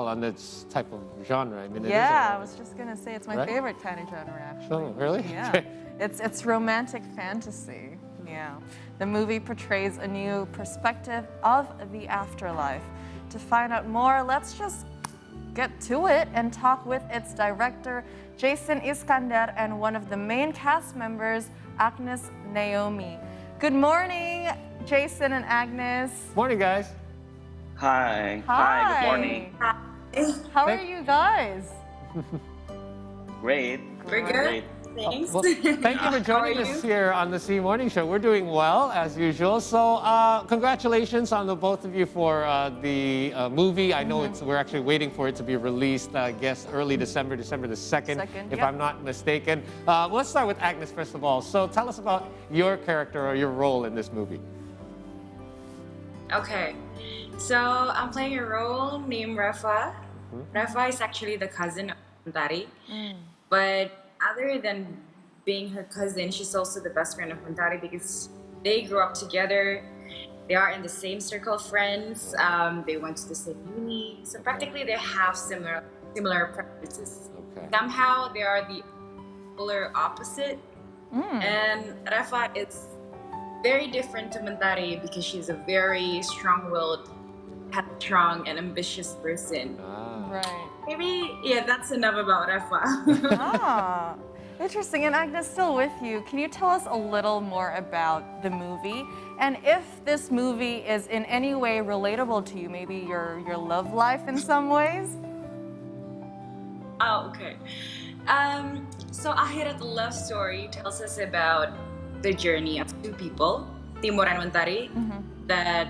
on this type of genre. I mean, it is Yeah, I was just gonna say it's my Right? favorite kind of genre, actually. Oh, really? Yeah, Okay. it's romantic fantasy. Yeah, the movie portrays a new perspective of the afterlife. To find out more, let's just get to it and talk with its director, Jason Iskandar, and one of the main cast members, Agnes Naomi. Good morning, Jason and Agnes. Morning, guys. Hi. Hi. Good morning. How are you guys? Great. We're good. Great. Thanks. Well, thank you for joining How are us you? here on the C Morning Show. We're doing well, as usual. So congratulations on the both of you for the movie. I know we're actually waiting for it to be released, I guess, early December the 2nd, if yep. I'm not mistaken. Let's start with Agnes, first of all. So tell us about your character or your role in this movie. Okay. So I'm playing a role named Rafa. Rafa is actually the cousin of Mentari. But other than being her cousin, she's also the best friend of Mentari because they grew up together. They are in the same circle of friends. They went to the same uni. So practically they have similar preferences. Okay. Somehow they are the polar opposite. And Rafa is very different to Mentari because she's a very strong-willed, headstrong, and ambitious person. Right. Maybe, yeah, that's enough about Rafa. Ah, interesting. And Agnes, still with you. Can you tell us a little more about the movie? And if this movie is in any way relatable to you, maybe your love life in some ways? Oh, okay. So Akhirat, the love story, tells us about the journey of two people, Timur and Mentari, that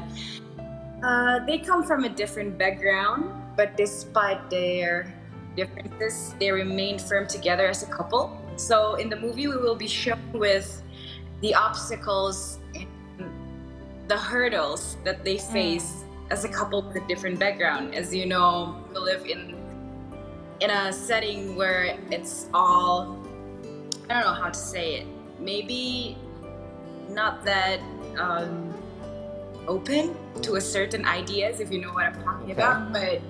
they come from a different background, but despite their differences, they remain firm together as a couple. So in the movie, we will be shown with the obstacles and the hurdles that they face as a couple with a different background. As you know, we live in a setting where it's all, I don't know how to say it, maybe not that open to a certain ideas, if you know what I'm talking about. But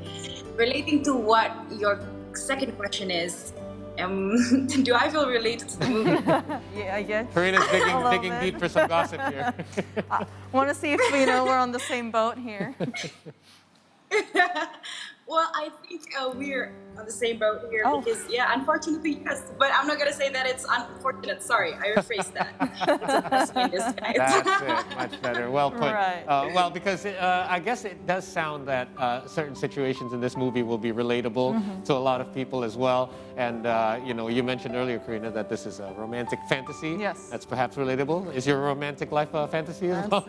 relating to what your second question is, do I feel related to the movie? Yeah, I guess. Karina's little digging bit. deep for some gossip here. Want to see if we're on the same boat here. Well, I think we're on the same boat here Oh. because, yeah, unfortunately, yes. But I'm not going to say that it's unfortunate. Sorry, I rephrased that. It's a blessing in disguise. That's it. Much better. Well put. Right. Well, because I guess it does sound that certain situations in this movie will be relatable to a lot of people as well. And, you mentioned earlier, Karina, that this is a romantic fantasy. Yes. That's perhaps relatable. Is your romantic life a fantasy as well?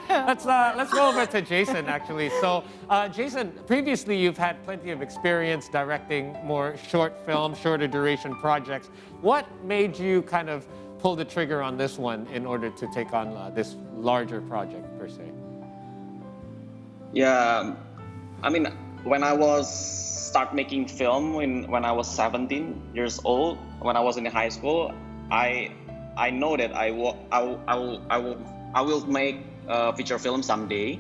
Absolutely. Let's go over to Jason, actually. So, Jason, previously you've had plenty of experience directing more short film, shorter duration projects. What made you kind of pull the trigger on this one in order to take on this larger project, per se? Yeah. I mean, when I start making film when I was 17 years old, when I was in high school, I know that I will make a feature film someday.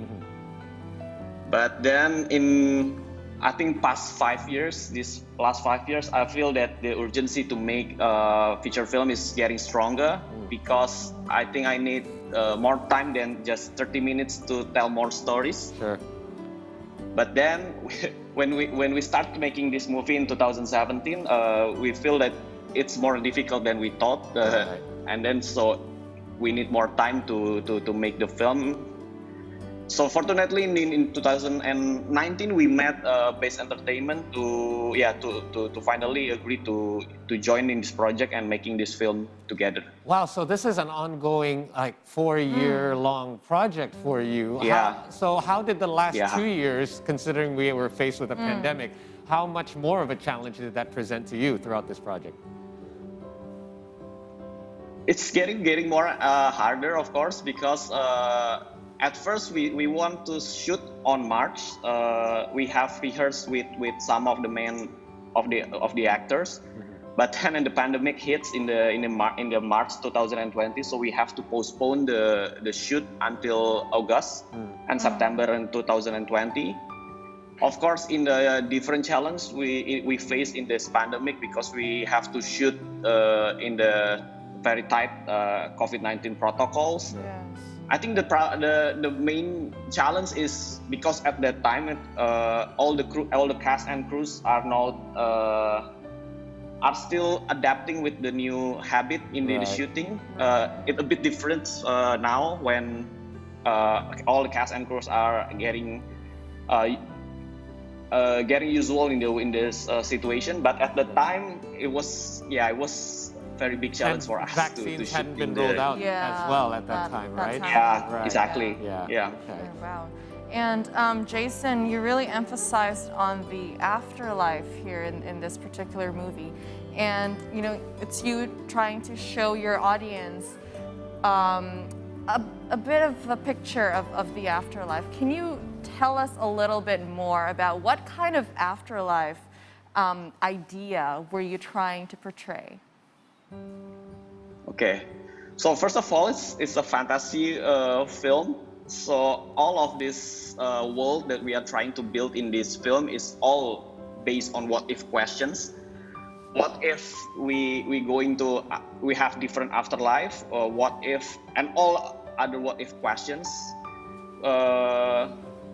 But then I think last 5 years, I feel that the urgency to make a feature film is getting stronger because I think I need more time than just 30 minutes to tell more stories. Sure. But then when we start making this movie in 2017, we feel that it's more difficult than we thought. And then so we need more time to make the film. So fortunately, in 2019, we met Base Entertainment to finally agree to join in this project and making this film together. Wow, so this is an ongoing, like, 4-year-long project for you. Yeah. How did the last Yeah. 2 years, considering we were faced with a pandemic, how much more of a challenge did that present to you throughout this project? It's getting more harder, of course, because at first we want to shoot on March. We have rehearsed with some of the of the actors, but then the pandemic hits in the March 2020, so we have to postpone the shoot until August and September in 2020. Of course, in the different challenge we face in this pandemic, because we have to shoot in the very tight COVID-19 protocols. Yes. I think the main challenge is because at that time all the cast and crews are not are still adapting with the new habit in the shooting. It's a bit different now when all the cast and crews are getting usual in this situation. But at the time, it was very big challenge for us to vaccines shoot hadn't been in rolled the, out Yeah, as well at that that- time, that right? time. Yeah, Right. exactly. Yeah. Yeah. Okay. Oh, wow. And Jason, you really emphasized on the afterlife here in this particular movie. And, you know, it's you trying to show your audience a bit of a picture of the afterlife. Can you tell us a little bit more about what kind of afterlife idea were you trying to portray? Okay. So first of all, it's a fantasy film. So all of this world that we are trying to build in this film is all based on what if questions. What if we have different afterlife, or what if, and all other what if questions.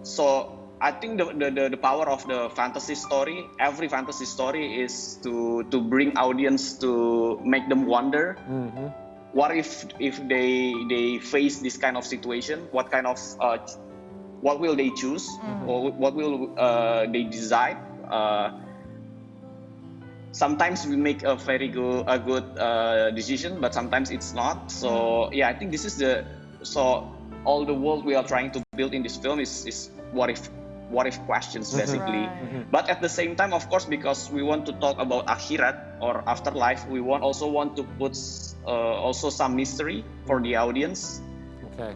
So I think the power of the fantasy story, every fantasy story, is to bring audience, to make them wonder. Mm-hmm. What if they face this kind of situation? What kind of what will they choose, or what will they decide? Sometimes we make a very good decision, but sometimes it's not. So yeah, I think this is all the world we are trying to build in this film is what if questions, basically. Right. But at the same time, of course, because we want to talk about Akhirat or afterlife, we also want to put also some mystery for the audience. Okay.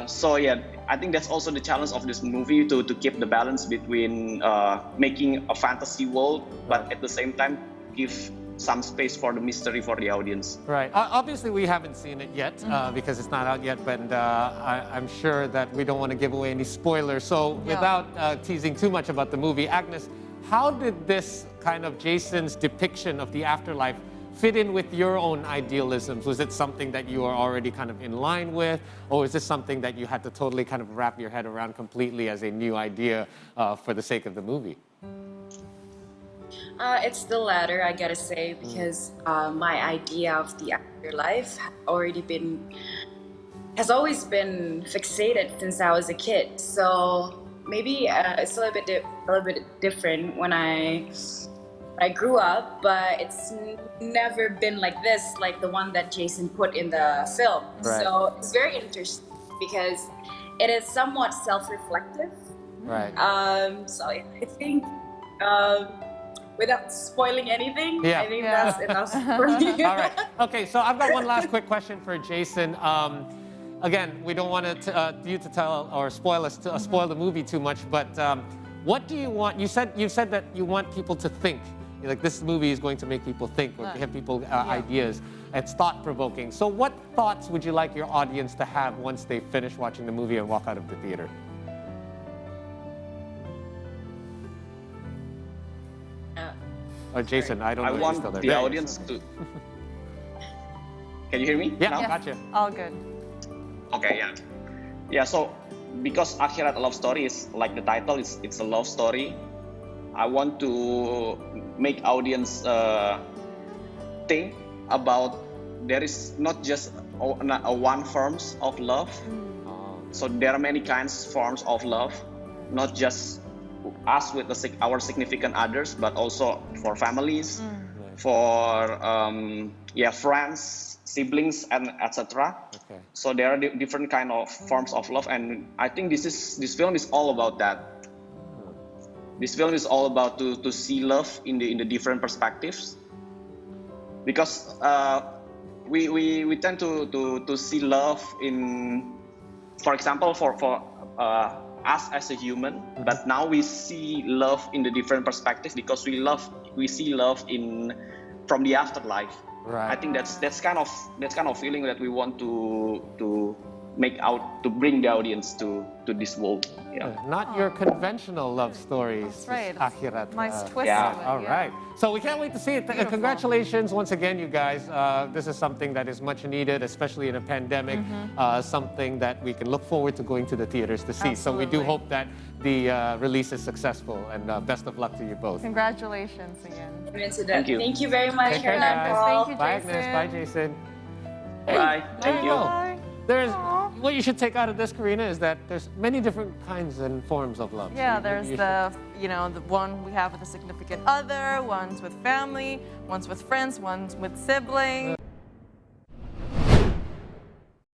So yeah, I think that's also the challenge of this movie, to keep the balance between making a fantasy world, but at the same time give some space for the mystery for the audience. Right. Obviously, we haven't seen it yet because it's not out yet, but I'm sure that we don't want to give away any spoilers. So Yeah. without teasing too much about the movie, Agnes, how did this kind of Jason's depiction of the afterlife fit in with your own idealisms? Was it something that you are already kind of in line with, or is this something that you had to totally kind of wrap your head around completely as a new idea for the sake of the movie? It's the latter, I gotta say, because my idea of the afterlife has always been fixated since I was a kid. So maybe it's a little bit different when I grew up, but it's never been like this, like the one that Jason put in the film. Right. So it's very interesting because it is somewhat self-reflective. Right. So I think, without spoiling anything, Yeah. I think Yeah. that's enough for me. All right. Okay, so I've got one last quick question for Jason. Again, we don't want you to tell or spoil the movie too much, but what do you want? You said that you want people to think. Like, this movie is going to make people think, or give people ideas. It's thought-provoking. So what thoughts would you like your audience to have once they finish watching the movie and walk out of the theater? Or Jason, I don't know I if you're still want there. the There you audience to. Can you hear me? Yeah, now? Yes. gotcha. All good. Okay, yeah. Yeah, so because Akhirat, a love story, is like the title, it's a love story. I want to make audience think about there is not just one forms of love. So there are many kinds forms of love, not just us with our significant others, but also for families, for friends, siblings, and etc. Okay. So there are different kind of forms of love, and I think this film is all about that. This film is all about to see love in the different perspectives, because we tend to see love in, for example, for us as a human, but now we see love in the different perspectives because we see love from the afterlife. Right. I think that's kind of feeling that we want to make out to bring the audience to this world. Yeah. Not your conventional love stories. That's right. Akhirat. Nice twist yeah. to it. All right. So we can't wait to see it. Congratulations once again, you guys. This is something that is much needed, especially in a pandemic. Something that we can look forward to going to the theaters to see. So we do Absolutely. hope that the release is successful. And best of luck to you both. Congratulations again. Thank you. Thank you very much, Take care, Hernando. guys. Thank you, Bye, Agnes. Jason. Bye, Jason. Bye. Thank you. Bye. There's what you should take out of this, Karina, is that there's many different kinds and forms of love. Yeah, So there's you the one we have with a significant other, ones with family, ones with friends, ones with siblings.